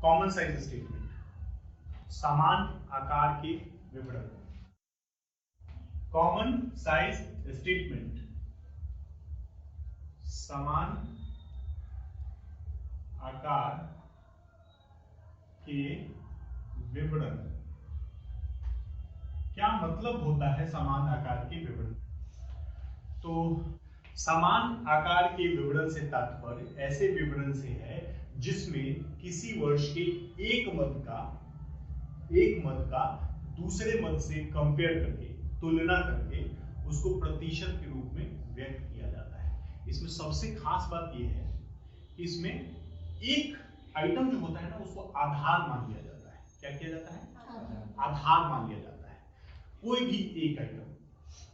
Common size statement, समान आकार के विवरण। कॉमन साइज स्टेटमेंट, समान आकार के विवरण। क्या मतलब होता है समान आकार के विवरण? तो समान आकार के विवरण से तात्पर्य ऐसे विवरण से है जिसमें किसी वर्ष के एक मद का दूसरे मद से कंपेयर करके, तुलना करके उसको प्रतिशत के रूप में व्यक्त किया जाता है। इसमें सबसे खास बात यह है कि इसमें एक आइटम जो होता है ना उसको आधार मान लिया जाता है। क्या किया जाता है? आधार मान लिया जाता है। कोई भी एक आइटम,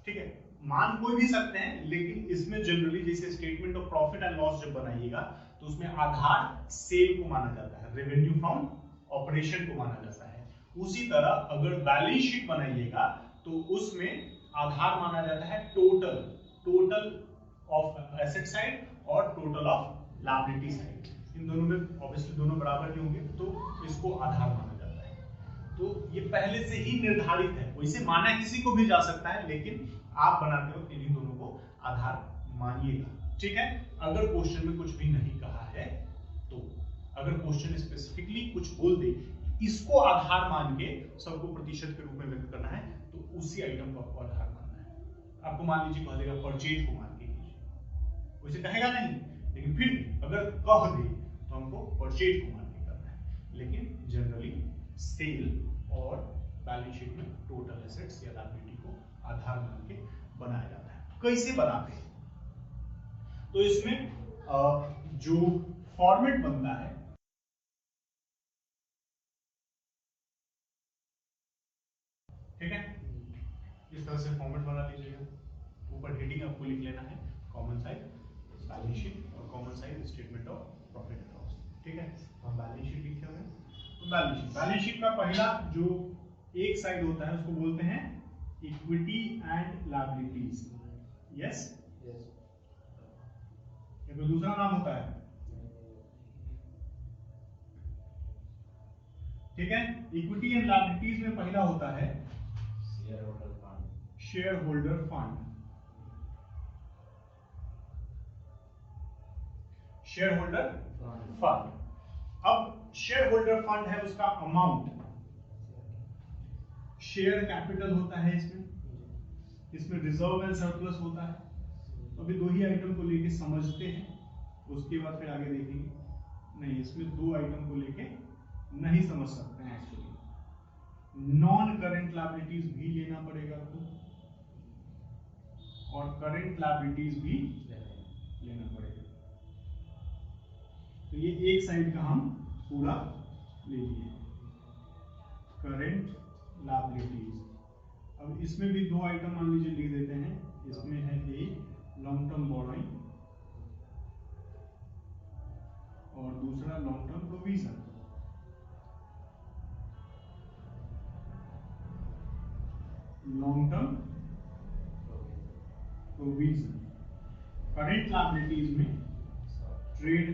ठीक है, मान कोई भी सकते हैं, लेकिन इसमें जनरली जैसे statement of profit and loss जब बनाइएगा तो उसमें आधार सेल को माना जाता है, रेवेन्यू फ्रॉम ऑपरेशन को माना जाता है। उसी तरह अगर बैलेंस शीट बनाइएगा तो उसमें आधार माना जाता है टोटल ऑफ एसेट साइड और टोटल ऑफ लायबिलिटी साइड। इन दोनों में ऑब्वियसली दोनों बराबर ही होंगे तो इसको आधार माना जाता है। तो ये पहले से ही निर्धारित है, वैसे माना किसी को भी जा सकता है, लेकिन आप बनाते हो इन्हीं दोनों को आधार मानिएगा। ठीक है, अगर क्वेश्चन में कुछ भी नहीं कहा है तो अगर क्वेश्चन स्पेसिफिकली कुछ बोल दे इसको आधार मान के सबको प्रतिशत के रूप में व्यक्त करना है तो उसी आइटम को आपको आधार मानना है। आपको मान लीजिए कह देगा परचेज को मान के कीजिए, वैसे कहेगा नहीं, लेकिन फिर अगर कह दे तो हमको परचेज को मान के करना है। लेकिन जनरली सेल और बैलेंस शीट में टोटल एसेट्स या लायबिलिटी को आधार मान के बनाया जाता है। कैसे बनाते हैं? तो इसमें जो फॉर्मेट बनता है, ठीक है, इस तरह से फॉर्मेट बना लीजिएगा। ऊपर हेडिंग आपको लिख लेना है कॉमन साइज बैलेंस शीट और common size statement of profit and loss. ठीक है, हम बैलेंस शीट लिखे हुए हैं। तो बैलेंस शीट का पहला जो एक साइड होता है उसको बोलते हैं इक्विटी एंड लायबिलिटीज। यस, ये कोई दूसरा नाम होता है? ठीक है, इक्विटी एंड लायबिलिटीज में पहला होता है share holder fund. Share holder fund, अब शेयर होल्डर फंड है उसका अमाउंट, शेयर कैपिटल होता है इसमें रिजर्व एंड सरप्लस होता है। अभी दो ही आइटम को लेके समझते हैं, उसके बाद फिर आगे देखेंगे। नहीं, इसमें दो आइटम को लेके नहीं समझ सकते हैं एक्चुअली। नॉन करेंट लायबिलिटीज भी लेना पड़ेगा आपको और करेंट लायबिलिटीज भी लेना पड़ेगा। तो ये एक साइड का हम पूरा ले लिए, करेंट लायबिलिटीज। अब इसमें भी दो आइटम मान लीजिए लिख देते हैं। इसमें है ए लॉन्ग टर्म बोरोइंग और दूसरा long term provision. Long term provision. Current liabilities में ट्रेड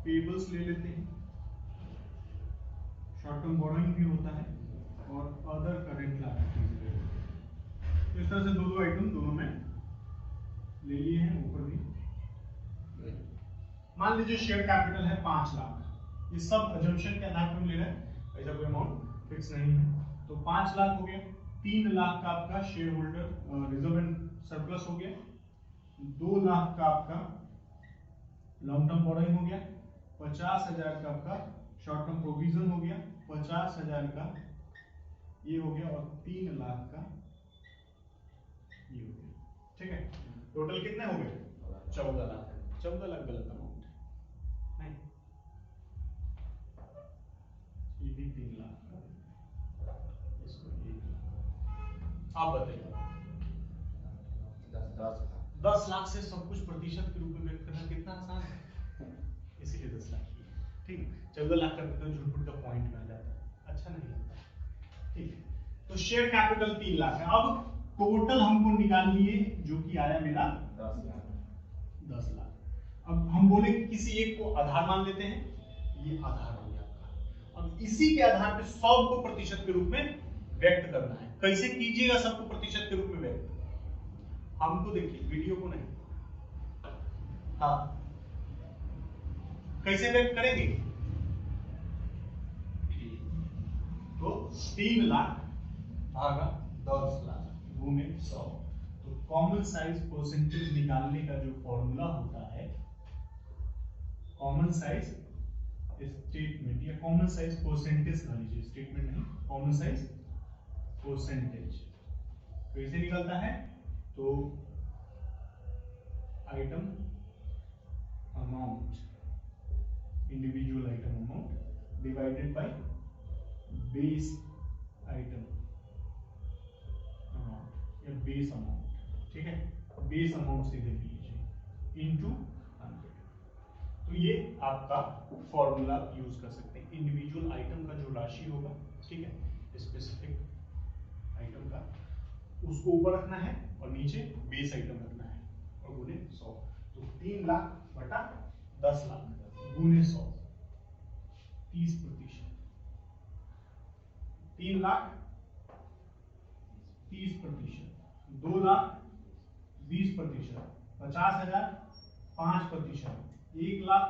पेबल्स ले लेते हैं, शॉर्ट टर्म बोरोइंग भी होता है और अदर करेंट लायबिलिटीज ले लेते हैं। इस तरह से दो आइटम दोनों में ले लिए हैं। ऊपर भी मान लीजिए शेयर कैपिटल है 5 लाख। ये सब अजम्पशन के आधार पर ले रहे हैं, ऐसा कोई अमाउंट फिक्स नहीं है। तो 5 लाख हो गया, 3 लाख का आपका share holder reserve and surplus हो गया, 2 लाख का आपका लॉन्ग टर्म बोरोइंग हो गया, 50,000 का आपका शॉर्ट टर्म प्रोविजन हो गया, 50,000 का ये हो गया और 3 लाख का ये हो गया। ठीक है, टोटल कितने हो गए? 14 लाख। 14 लाख गलत अमाउंट नहीं, ये भी 3 लाख का, इसको 1 लाख। आप बताइए 10 लाख से सब कुछ प्रतिशत के रूप में व्यक्त करना कितना आसान है, इसीलिए 10 लाख ही है। ठीक, 14 लाख करते तो झूठ का पॉइंट में आ जाता है, अच्छा नहीं लगता। ठीक है, तो शेयर कैपिटल 3 लाख है। अब टोटल हमको निकाल लिए जो कि आया मेरा 10 लाख। अब हम बोले कि किसी एक को आधार मान लेते हैं, ये आधार हो गया आपका। अब इसी के आधार पे 100 को प्रतिशत के रूप में व्यक्त करना है। कैसे कीजिएगा 100 को प्रतिशत के रूप में व्यक्त? हमको देखिए, वीडियो को नहीं, हाँ कैसे व्यक्त करेंगे? तो 3 लाख भागा 10 लाख गुने 100। तो कॉमन साइज परसेंटेज निकालने का जो फॉर्मूला होता है, कॉमन साइज स्टेटमेंट या कॉमन साइज परसेंटेज कह लीजिए, स्टेटमेंट नहीं, कॉमन साइज परसेंटेज कैसे निकलता है? तो item amount, individual item amount divided by base item amount या बेस अमाउंट, ठीक है, बेस अमाउंट सीधे लिख लीजिए इनटू 100। तो ये आपका फॉर्मूला यूज कर सकते हैं। इंडिविजुअल आइटम का जो राशि होगा, ठीक है, स्पेसिफिक आइटम का, उसको ऊपर रखना है और नीचे बेस आइटम रखना है और गुने 100। तो 3 लाख बटा 10 लाख गुने 100, 30%। 3 लाख 30%, 2 लाख 20%, 50,000 5%, 1 लाख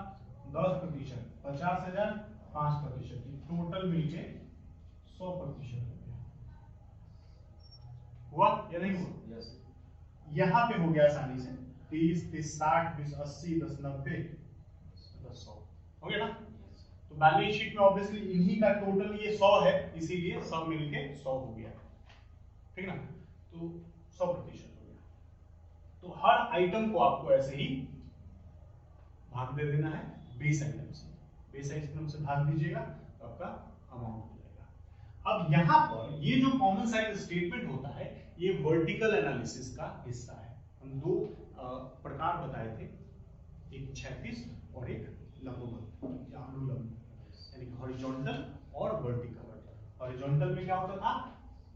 10%, 50,000 5%, टोटल मिलके 100% हो गया। हुआ या नहीं हुआ? yes. यहां पे हो गया आसानी से 30 30 60 20 80 10 90 10 100 हो गया ना? तो बैलेंस शीट में ऑब्वियसली इन्हीं का टोटल ये 100 है, इसीलिए सब मिलके 100 हो गया, ठीक ना? तो 100% हो गया। तो हर आइटम को आपको ऐसे ही भाग दे देना है बेस आइटम से, बेस आइटम से भाग दीजिएगा तो आपका अमाउंट हो जाएगा। अब यहां पर ये जो कॉमन साइज स्टेटमेंट होता है, ये वर्टिकल एनालिसिस का हिस्सा है। हम 2 प्रकार बताए थे, एक क्षैतिज और एक लंबवत या अनुलंब, यानी हॉरिजॉन्टल और वर्टिकल। हॉरिजॉन्टल में क्या होता था?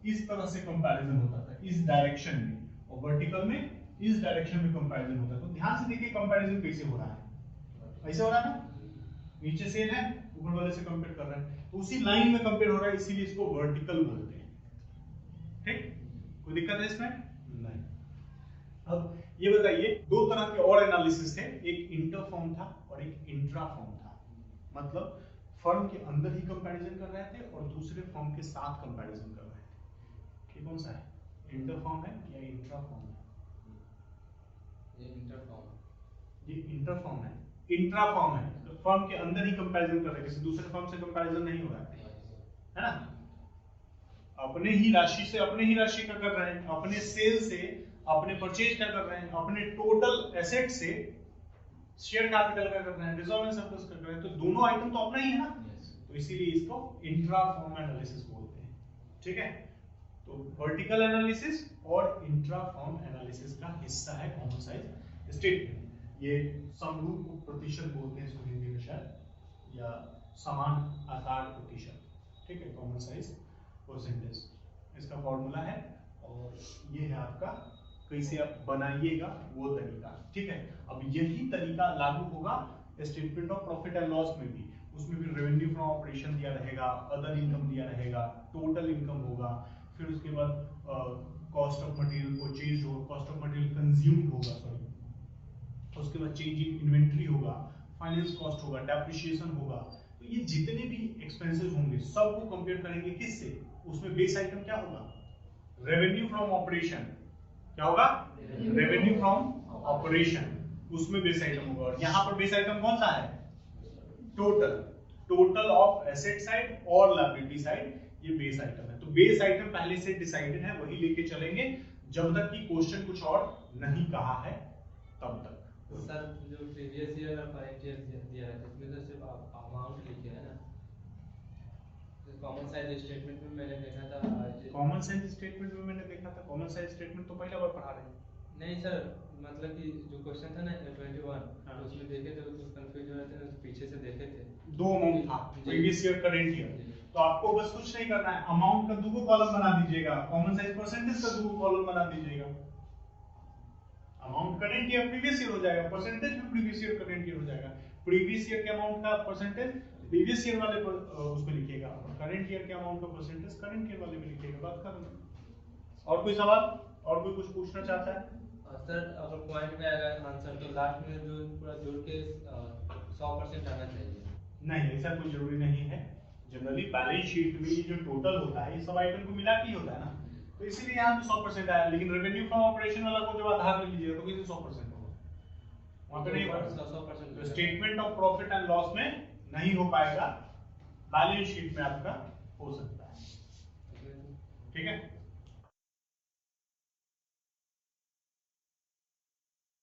इस तरह से कंपैरिजन होता था, इस डायरेक्शन में, और वर्टिकल में इस डायरेक्शन में कंपैरिजन होता था। तो ध्यान से देखिए कंपैरिजन कैसे हो रहा है, ऐसे हो रहा है ना, नीचे सेम है, ऊपर वाले से कंपेयर कर रहे हैं, तो उसी लाइन में कंपेयर हो रहा है, इसीलिए इसको वर्टिकल बोलते हैं। ठीक, कोई दिक्कत है इसमें? नहीं। अब ये बताइए, 2 तरह के और एनालिसिस थे, एक इंटर फॉर्म था और एक इंट्रा फॉर्म था। मतलब फर्म के अंदर ही कंपैरिजन कर रहे थे और दूसरे फर्म के साथ कंपैरिजन कर रहे थे। ये कौन सा है? इंटर फॉर्म है या इंट्रा फॉर्म है? ये इंटर फॉर्म, ये इंटर फॉर्म है। इंट्रा फॉर्म है तो फर्म के अंदर ही कंपैरिजन कर रहे हैं, किसी दूसरे फर्म से कंपैरिजन नहीं हो रहा है ना? अपने ही राशि से अपने ही राशि का कर रहे हैं, अपने सेल से अपने परचेज का कर रहे हैं, अपने टोटल एसेट से शेयर कैपिटल का कर रहे हैं, रिजर्व एंड सरप्लस का कर रहे हैं, तो दोनों आइटम तो अपना ही है ना, तो इसीलिए इसको इंट्रा फॉर्म एनालिसिस बोलते हैं। ठीक है, तो वर्टिकल एनालिसिस और इंट्रा फॉर्म एनालिसिस का हिस्सा है कॉमन साइज स्टेटमेंट। ये समरूप प्रतिशत बोलते हैं इसको हिंदी में शायद, या समान आकार प्रतिशत। ठीक है, कॉमन साइज परसेंटेज इसका फॉर्मूला है, और ये है आपका कैसे आप बनाइएगा वो तरीका। ठीक है, अब यही तरीका लागू होगा statement of profit and loss में भी। उसमें भी रेवेन्यू फ्रॉम ऑपरेशन दिया रहेगा, अदर इनकम दिया रहेगा, टोटल इनकम होगा, फिर उसके बाद कॉस्ट ऑफ मटेरियल परचेज होगा, कॉस्ट ऑफ मटेरियल कंज्यूम्ड होगा, सॉरी, उसके बाद चेंज इन इन्वेंट्री होगा, फाइनेंस कॉस्ट होगा, डेप्रिसिएशन होगा। तो ये जितने भी एक्सपेंसेस होंगे सबको कंपेयर करेंगे किससे? उसमें बेस आइटम क्या होगा? Revenue from operation. क्या होगा? रेवेन्यू फ्रॉम ऑपरेशन, उसमें बेस आइटम होगा। और यहाँ पर बेस आइटम कौन सा है? Total, total of asset side और लायबिलिटी साइड, ये बेस आइटम है। तो बेस आइटम पहले से डिसाइडेड है, वही लेके चलेंगे जब तक कि क्वेश्चन कुछ और नहीं कहा है तब तक। सर जो प्रीवियस ईयर और करंट ईयर दिया है इसमें तो सिर्फ अमाउंट लिखे है ना। कॉमन साइज स्टेटमेंट में मैंने देखा था, कॉमन साइज स्टेटमेंट में मैंने देखा था, कॉमन साइज स्टेटमेंट तो पहला बार पढ़ा रहे हैं। नहीं सर, मतलब कि जो क्वेश्चन था ना 21, तो उसमें देखे थे तो कंफ्यूज हो रहे थे, पीछे से देखे थे 2 अमाउंट था, प्रीवियस ईयर करेंट ईयर। तो आपको बस कुछ नहीं करना है, अमाउंट का 2 कॉलम बना दीजिएगा, कॉमन साइज परसेंटेज का 2 कॉलम बना दीजिएगा। Amount current year previous year हो जाएगा, परसेंटेज भी प्रीवियस ईयर करेंट ईयर हो जाएगा। प्रीवियस ईयर के अमाउंट का परसेंटेज प्रीवियस ईयर वाले पर उसमें लिखिएगा, और करंट ईयर के अमाउंट का परसेंटेज करंट ईयर वाले में लिखिएगा, बात खत्म। और कोई सवाल, और कोई कुछ पूछना चाहता है? सर अगर पॉइंट में आएगा आंसर तो लास्ट में जो पूरा जोड़ के 100% आना चाहिए। नहीं, ऐसा कोई जरूरी नहीं है। जनरली बैलेंस शीट में ये जो टोटल होता है ये सब आइटम को मिला के ही होता है ना, तो इसीलिए यहाँ पे 100% आया। लेकिन रेवेन्यू फ्रॉम ऑपरेशन वाला को जब आधार ले लीजिएगा तो कैसे 100% होगा? वहाँ पे नहीं होगा। 100% तो statement of profit and loss में नहीं हो पाएगा, बैलेंस शीट में आपका हो सकता है। ठीक है।